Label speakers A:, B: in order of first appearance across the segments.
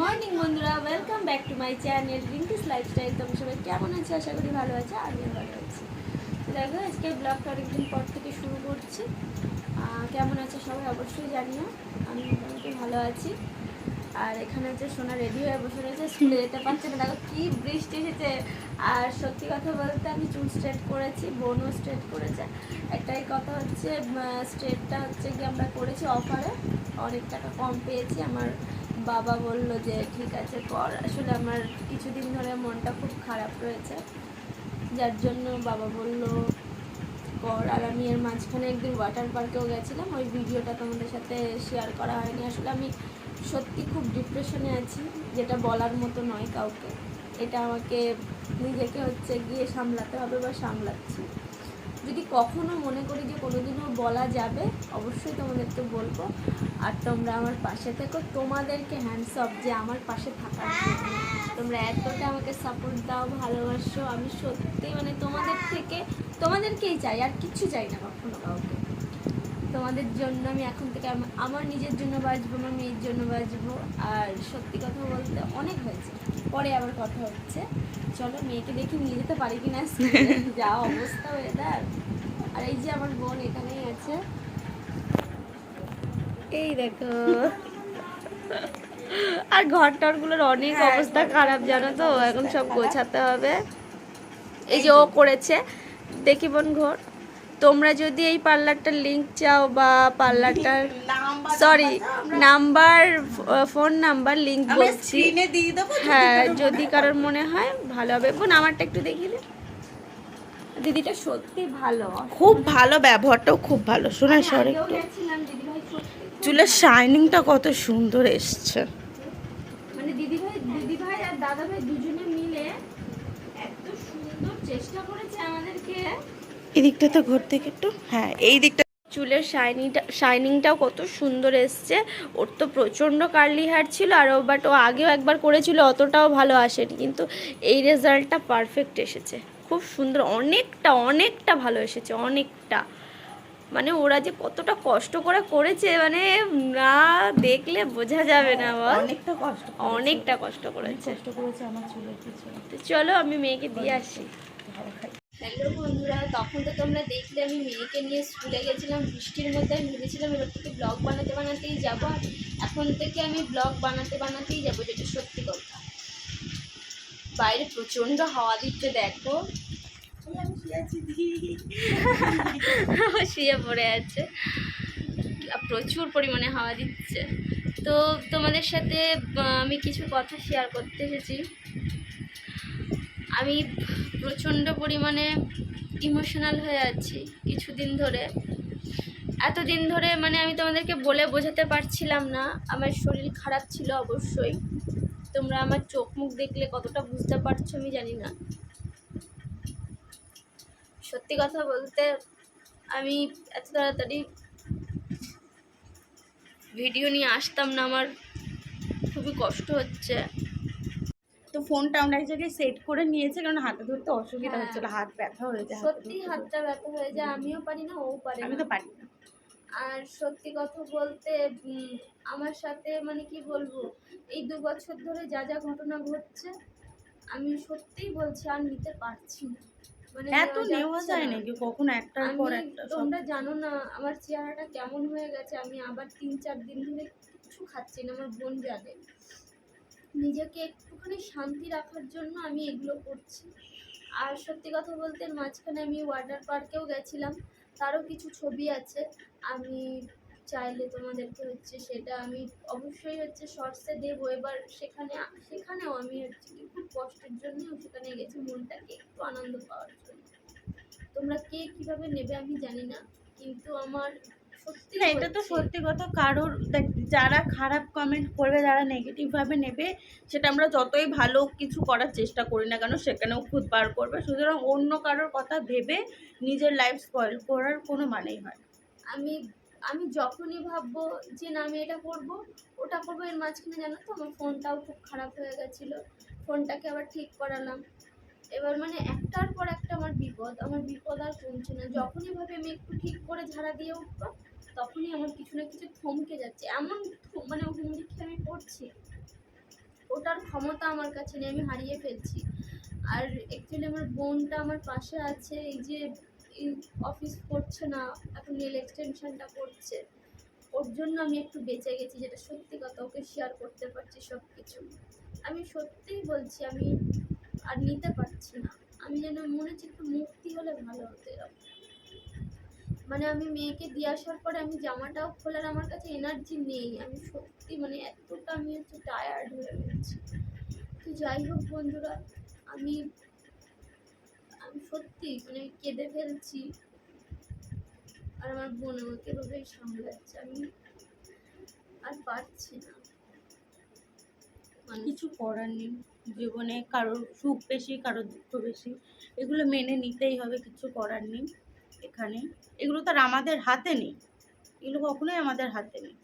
A: Morning বন্ধুরা, welcome back to my channel Rinki's lifestyle. তোমরা সবাই কেমন আছে? আশা করি ভালো আছে, আমিও ভালো আছি। দেখো, আজকে ব্লগটা অনেকদিন পর থেকে শুরু করছি। কেমন আছে সবাই অবশ্যই জানিও। আমি মোটামুটি ভালো আছি। আর এখানে হচ্ছে সোনা রেডি হয়ে বসে রয়েছে, স্কুলে যেতে পারছে না। দেখো কি বৃষ্টি এসেছে। আর সত্যি কথা বলতে আমি চুল স্ট্রেট করেছি, বোনও স্ট্রেট করেছে। একটাই কথা হচ্ছে, স্ট্রেটটা হচ্ছে কি আমরা করেছি অফারে, অনেক টাকা কম পেয়েছি। আমার বাবা বলল যে ঠিক আছে কর। আসলে আমার কিছুদিন ধরে মনটা খুব খারাপ রয়েছে, যার জন্য বাবা বলল কর। আর আমি এর মাঝখানে একদিন ওয়াটার পার্কেও গেছিলাম, ওই ভিডিওটা তোমাদের সাথে শেয়ার করা হয়নি। আসলে আমি সত্যি খুব ডিপ্রেশনে আছি, যেটা বলার মতো নয় কাউকে। এটা আমাকে নিজেকে হচ্ছে গিয়ে সামলাতে হবে বা সামলাচ্ছি। যদি কখনো মনে করি যে কোনোদিনও বলা যাবে, অবশ্যই তোমাদেরকে বলবো। আর তোমরা আমার পাশে থেকো, তোমাদেরকে হ্যান্ডস অফ যে আমার পাশে থাকার জন্য। তোমরা এতটা আমাকে সাপোর্ট দাও, ভালোবাসো। আমি সত্যি মানে তোমাদেরকেই চাই, আর কিচ্ছু চাই না কখনো কাউকে। তোমাদের জন্য আমি এখন থেকে আমার নিজের জন্য বাঁচবো, আমার মেয়ের জন্য বাঁচবো। আর সত্যি কথা বলতে অনেক হয়েছে, পরে আবার কথা হচ্ছে। চলো মেয়েকে দেখে নিয়ে যেতে পারি কিনা, যা অবস্থা ওয়েদার। আর এই যে আমার বোন এখানেই আছে, এই দেখো। আর ঘরটারগুলোর অনেক অবস্থা খারাপ জানো তো, এখন সব গোছাতে হবে। এই যে ও করেছে, দেখি বোন ঘর। তোমরা যদি এই পার্লারটার লিংক চাও বা পার্লারটার নাম্বার, ফোন নাম্বার লিংক বলছি, হ্যাঁ যদি কারোর মনে হয় ভালো হবে। বোন আমারটা একটু দেখিয়ে দে। দিদিটা সত্যি ভালো,
B: খুব ভালো, ব্যবহারটাও খুব ভালো। শোনা সর একটু, চুলের শাইনিংটা কত সুন্দর এসছে।
A: মানে দিদিভাই আর দাদাভাই দুজনে মিলে এত সুন্দর চেষ্টা করেছে আমাদেরকে।
B: এদিকটা তো ঘর থেকে একটু, হ্যাঁ এই দিকটা।
A: চুলের শাইনিংটাও কত সুন্দর এসছে। ওর তো প্রচণ্ড কার্লি হেয়ার ছিল, আর বাট ও আগেও একবার করেছিল, অতটাও ভালো আসেনি, কিন্তু এই রেজাল্টটা পারফেক্ট এসেছে, খুব সুন্দর। অনেকটা ভালো এসেছে, অনেকটা। মানে ওরা যে কতটা কষ্ট করে করেছে, মানে না দেখলে বোঝা যাবে না। অনেকটা কষ্ট করেছে
B: আমার চুলের পিছনে।
A: চলো আমি মেয়েকে দিয়ে আসি। হ্যালো বন্ধুরা, তখন তো তোমরা দেখলে আমি মেয়েকে নিয়ে স্কুলে গেছিলাম বৃষ্টির মধ্যে। আমি ভেবেছিলাম এবার থেকে ব্লগ বানাতেই যাবো। এখন থেকে আমি ব্লগ বানাতেই যাবো, যেটা সত্যি কথা। বাইরে প্রচণ্ড হাওয়া দিচ্ছে, দেখো শুয়ে পড়ে আছে, প্রচুর পরিমাণে হাওয়া দিচ্ছে। তো তোমাদের সাথে আমি কিছু কথা শেয়ার করতে এসেছি। আমি প্রচণ্ড পরিমাণে ইমোশনাল হয়ে আছি কিছুদিন ধরে, এতদিন ধরে। মানে আমি তোমাদেরকে বলে বোঝাতে পারছিলাম না। আমার শরীর খারাপ ছিল অবশ্যই, তোমরা আমার চোখ মুখ দেখলে কতটা বুঝতে পারছো আমি জানি না। সত্যি কথা বলতে আমি এত তাড়াতাড়ি ভিডিও নিয়ে আসতাম না, আমার খুবই কষ্ট হচ্ছে।
B: তো ফোনটা আমরা এক জায়গায় সেট করে নিয়েছি, কারণ হাতে ধরতে অসুবিধা হচ্ছিল, হাত ব্যথা হয়ে যায়।
A: সত্যি হাতটা ব্যথা হয়ে যায়, আমিও পারি না, ও পারে না।
B: আমি তো পারি না।
A: আর সত্যি কথা বলতে আমার সাথে মানে কি বলবো, এই 2 বছর ধরে যা যা ঘটনা ঘটছে, আমি সত্যিই বলছি আর নিতে পারছি না। মানে
B: এত নেওয়া যায় নাকি কখনো একটার পর একটা?
A: তোমরা জানো না আমার চেহারাটা কেমন হয়ে গেছে। আমি আবার 3-4 দিন ধরে কিছু খাচ্ছি না, আমার বোন জানে। নিজেকে একটুখানি শান্তি রাখার জন্য আমি এগুলো করছি। আর সত্যি কথা বলতে মাঝখানে আমি ওয়াটার পার্কেও গেছিলাম, তারও কিছু ছবি আছে। আমি চাইলে তোমাদেরকে হচ্ছে সেটা আমি অবশ্যই হচ্ছে শর্টসে দেবো। এবার সেখানেও আমি হচ্ছে খুব কষ্টের জন্যও সেখানে গেছি, মনটাকে একটু আনন্দ পাওয়ার জন্য। তোমরা কে কীভাবে নেবে আমি জানি না, কিন্তু আমার সত্যি
B: না, এটা তো সত্যি কথা। কারোর যারা খারাপ কমেন্ট করবে, যারা নেগেটিভভাবে নেবে, সেটা আমরা যতই ভালো কিছু করার চেষ্টা করি না কেন, সেখানেও খুদ বার করবে। সুতরাং অন্য কারোর কথা ভেবে নিজের লাইফ স্পয়েল করার কোনো মানেই হয় না।
A: আমি যখনই ভাববো যে না আমি এটা করবো ওটা করবো, এর মাঝখানে জানো তো আমার ফোনটাও খুব খারাপ হয়ে গেছিলো। ফোনটাকে আবার ঠিক করালাম। এবার মানে একটার পর একটা আমার বিপদ আর কমছে না। যখনই ভাবে আমি একটু ঠিক করে ঝাড়া দিয়ে উঠবো, তখনই আমার কিছু না কিছু থমকে যাচ্ছে। এমন মানে হুমড়ি খেয়ে আমি পড়ছি। ওটার ক্ষমতা আমার কাছে নেই, আমি হারিয়ে ফেলছি। আর অ্যাকচুয়ালি আমার বোনটা আমার পাশে আছে, এই যে এই অফিস করছে না, এখন নেল এক্সটেনশনটা করছে, ওর জন্য আমি একটু বেঁচে গেছি, যেটা সত্যি কথা, ওকে শেয়ার করতে পারছি সব কিছু। আমি সত্যিই বলছি, আমি আর নিতে পারছি না। আমি যেন মনে হচ্ছে একটু মুক্তি হলে ভালো হতো এরকম। মানে আমি মেয়েকে দিয়ে আসার পরে আমি জামাটাও খোলার আমার কাছে এনার্জি নেই, আমি সত্যি মানে এতটা আমি হচ্ছে টায়ার্ড হয়ে গেছি। তো যাই হোক বন্ধুরা, আমি আমি সত্যি মানে কেঁদে ফেলছি, আর আমার বোন আমাকে এভাবেই সামলাচ্ছে, আমি আর পারছি না। মানে
B: কিছু করার নেই, জীবনে কারোর সুখ বেশি কারোর দুঃখ বেশি, এগুলো মেনে নিতেই হবে, কিছু করার নেই এখানে। এগুলো তো আর আমাদের হাতে নেই, এগুলো কখনোই আমাদের হাতে নেই।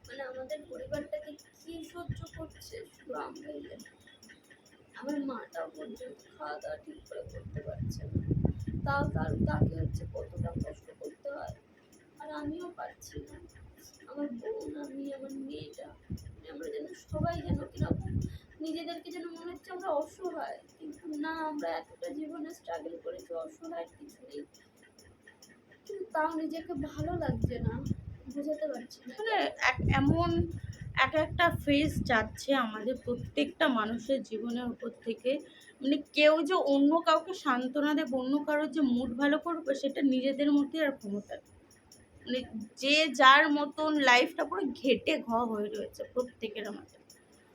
A: মানে আমাদের পরিবারটাকে কি সহ্য করছে শুধু আমরাই জানি। আমার মাটাও পর্যন্ত খাওয়া দাওয়া ঠিক করে করতে পারছে না, তাও তাকে হচ্ছে কতটা কষ্ট করতে হয়, আর আমিও পারছি না। আমার বোন, আমি, আমার মেয়েটা, মানে আমরা যেন সবাই যেন কিরকম নিজেদেরকে যেন মনে হচ্ছে আমরা অসহায়, কিন্তু না, আমরা এতটা জীবনে স্ট্রাগল করেছি, অসহায়ের কিছু নেই, কিন্তু তাও নিজেকে ভালো লাগছে না, বোঝাতে পারছি না।
B: মানে এমন একটা ফেজ যাচ্ছে আমাদের প্রত্যেকটা মানুষের জীবনের উপর থেকে, মানে কেউ যে অন্য কাউকে সান্ত্বনা দেবে, অন্য কারোর যে মুড ভালো করবে, সেটা নিজেদের মধ্যে আর ক্ষমতা নেই। মানে যে যার মতন লাইফটা পুরো ঘেটে হয়ে রয়েছে প্রত্যেকের মধ্যে,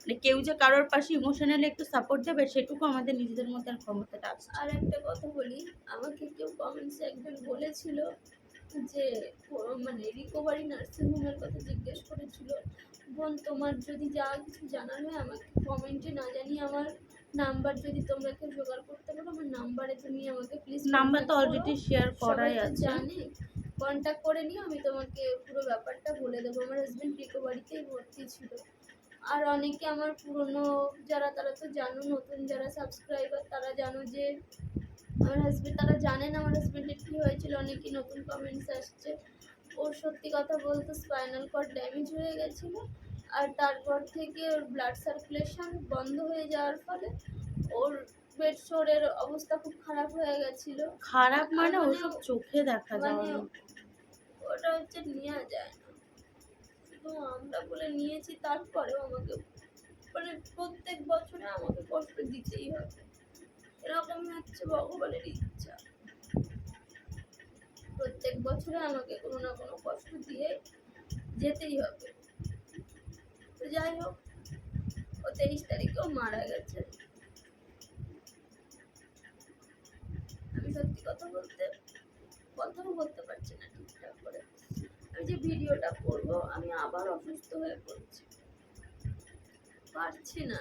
B: মানে কেউ যে কারোর পাশে ইমোশনালি একটু সাপোর্ট দেবে, সেটুকু আমাদের নিজেদের মধ্যে আর ক্ষমতাটা আসছে।
A: আর একটা কথা বলি, আমাকে কেউ কমেন্টসে একজন বলেছিল যে মানে রিকভারি নার্সিং হোমের কথা জিজ্ঞেস করেছিল, বোন তোমার যদি যা কিছু জানার হয় আমাকে কমেন্টে না জানিয়ে আমার নাম্বার যদি তোমরা কেউ জোগাড় করতে পারো, আমার নাম্বারে তুমি আমাকে প্লিজ
B: নাম্বার তো অলরেডি শেয়ার করাই আছে,
A: জানে, কন্ট্যাক্ট করে নিও, আমি তোমাকে পুরো ব্যাপারটা বলে দেবো। আমার হাজব্যান্ড রিকভারিতেই ভর্তি ছিল। আর অনেকে আমার পুরনো যারা, তারা তো জানো, নতুন যারা সাবস্ক্রাইবার তারা জানো যে আমার হাজব্যান্ড, তারা জানেন আমার হাজব্যান্ডের কী হয়েছিল, অনেকে নতুন কমেন্টস আসছে। ওর সত্যি কথা বলতে স্পাইনাল কর্ড ড্যামেজ হয়ে গেছিলো, আর তারপর থেকে ওর ব্লাড সার্কুলেশন বন্ধ হয়ে যাওয়ার ফলে ওর পেট শোরের অবস্থা খুব খারাপ হয়ে গেছিলো।
B: খারাপ মানে
A: মানে
B: ওসব চোখে দেখা
A: মানে
B: যাওয়া।
A: ওটা হচ্ছে নেওয়া যায় না, শুধু আমরা বলে নিয়েছি, তারপরেও আমাকে মানে প্রত্যেক বছরে আমাকে কষ্ট দিতেই হবে, এরকমই হচ্ছে ভগবানের ইচ্ছা। প্রত্যেক বছরে আমাকে কোনো না কোনো কষ্ট দিয়ে যেতেই হবে। তো যাই হোক, ও 23 তারিখেও মারা গেছে। আমি সত্যি কথা বলতে কথাও বলতে পারছি না ঠিকঠাক করে। আমি যে ভিডিওটা করবো, আমি আবার অসুস্থ হয়ে পড়ছি, পারছি না।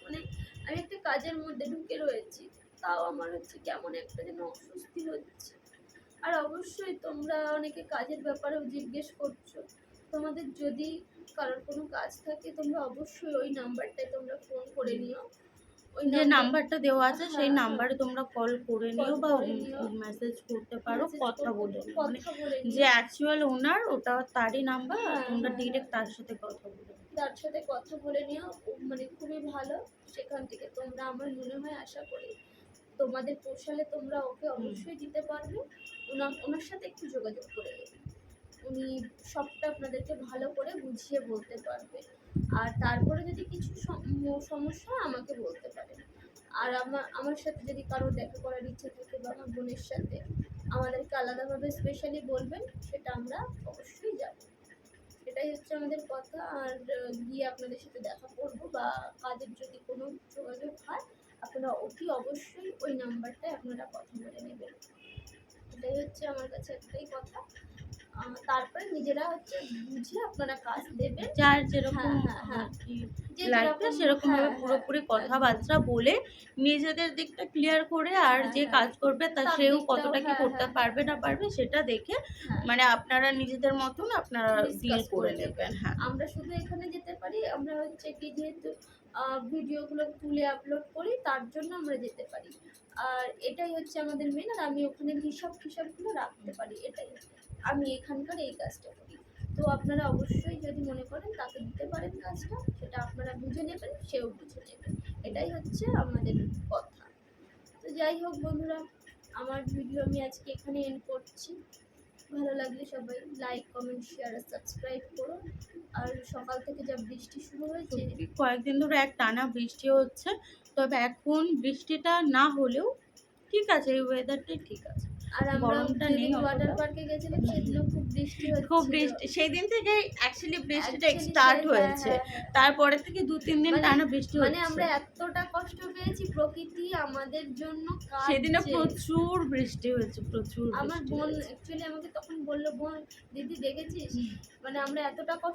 A: মানে আমি একটা কাজের মধ্যে ঢুকে রয়েছি, তাও আমার হচ্ছে কেমন একটা যেন অস্বস্তি হচ্ছে। আর অবশ্যই তোমরা অনেকে কাজের ব্যাপারেও জিজ্ঞেস করছো, তোমাদের যদি কারোর কোনো কাজ থাকে তোমরা অবশ্যই ওই নাম্বারটায় তোমরা ফোন করে নিও। ওই
B: যে নাম্বারটা দেওয়া আছে সেই
A: হ্যাঁ,
B: নাম্বারে তোমরা কল করে নিও বা
A: করে নিও,
B: মেসেজ করতে পারো,
A: message
B: কথা বলে নিও। মানে
A: কথা বলে
B: যে
A: নিও,
B: অ্যাকচুয়াল ওনার ওটা তারই নাম্বার,
A: হ্যাঁ,
B: তোমরা
A: হ্যাঁ,
B: ডিরেক্ট তার সাথে কথা বলে নিও।
A: তার সাথে কথা বলে নিও, মানে খুবই ভালো। সেখান থেকে তোমরা, আমার মনে হয়, আশা করি তোমাদের পোষালে তোমরা ওকে অবশ্যই দিতে পারবে। ওনার সাথে একটু যোগাযোগ করে নেবে, উনি সবটা আপনাদেরকে ভালো করে বুঝিয়ে বলতে পারবে। আর তারপরে যদি কিছু সমস্যা হয় আমাকে বলতে পারেন। আর আমার সাথে যদি কারো দেখা করার ইচ্ছা থাকে বা আমার বোনের সাথে, আমাদেরকে আলাদাভাবে স্পেশালি বলবেন, সেটা আমরা অবশ্যই যাব। এটাই হচ্ছে আমাদের কথা। আর গিয়ে আপনাদের সাথে দেখা করব বা কাজের যদি কোনো যোগাযোগ হয়, আপনারা অতি অবশ্যই ওই নাম্বারটায় আপনারা কথা বলে নেবেন। এটাই হচ্ছে আমার কাছে একটাই কথা। তারপরে নিজেরা হচ্ছে বুঝে আপনারা কাজ দেবেন,
B: যার যেরকম
A: হ্যাঁ, যে
B: লাগবে
A: যেরকম,
B: সেরকম ভাবে
A: হ্যাঁ,
B: পুরোপুরি কথাবার্তা বলে নিজেদের দিকটা ক্লিয়ার করে, আর যে কাজ করবে তা
A: তার
B: সেও
A: দিকটাও,
B: কতটা কি করতে পারবে না পারবে সেটা দেখে, মানে আপনারা নিজেদের মতন আপনারা ডিল করে নেবেন। হ্যাঁ,
A: আমরা শুধু এখানে যেতে পারি, আমরা হচ্ছে কি যেহেতু ভিডিওগুলো তুলে আপলোড করি, তার জন্য আমরা যেতে পারি। আর এটাই হচ্ছে আমাদের মেন। আর আমি ওখানে হিসাবগুলো রাখতে পারি, এটাই আমি এখানকার এই কাজটা করি। তো আপনারা অবশ্যই যদি মনে করেন তাকে দিতে পারেন কাজটা, সেটা আপনারা বুঝে নেবেন, সেও বুঝে নেবেন, এটাই হচ্ছে আমাদের কথা। তো যাই হোক বন্ধুরা, আমার ভিডিও আমি আজকে এখানে এন্ড করছি। ভালো লাগলে সবাই লাইক, কমেন্ট, শেয়ার আর সাবস্ক্রাইব করো। আর সকাল থেকে যা বৃষ্টি শুরু হয়েছে,
B: কয়েকদিন ধরে এক টানা বৃষ্টি হচ্ছে, তবে এখন বৃষ্টিটা না হলেও ঠিক আছে, এই ওয়েদারটাই ঠিক আছে।
A: আর আমরা
B: গরমটা নেই
A: যেদিন ওয়াটার
B: অতটা।
A: পার্কে গেছিলাম সেদিনও খুব বৃষ্টি হচ্ছিল।
B: খুব বৃষ্টি সেই দিন থেকে অ্যাকচুয়ালি বৃষ্টিটা
A: Actually
B: স্টার্ট
A: হ্যাঁ,
B: হয়েছে,
A: হ্যাঁ, হ্যাঁ।
B: তারপরে থেকে 2-3 দিন
A: মানে-
B: টানা বৃষ্টি
A: মানে
B: হচ্ছে।
A: আমরা এতটা কষ্ট পেয়েছি, প্রকৃতি আমাদের জন্য
B: সেদিনও
A: কাঁদছে।
B: প্রচুর বৃষ্টি হয়েছে, প্রচুর
A: আমার
B: বৃষ্টি
A: বোন
B: হয়েছে।
A: অ্যাকচুয়ালি আমাকে তখন বললো, বোন দিদি দেখেছিস, মানে আমরা এতটা কষ্ট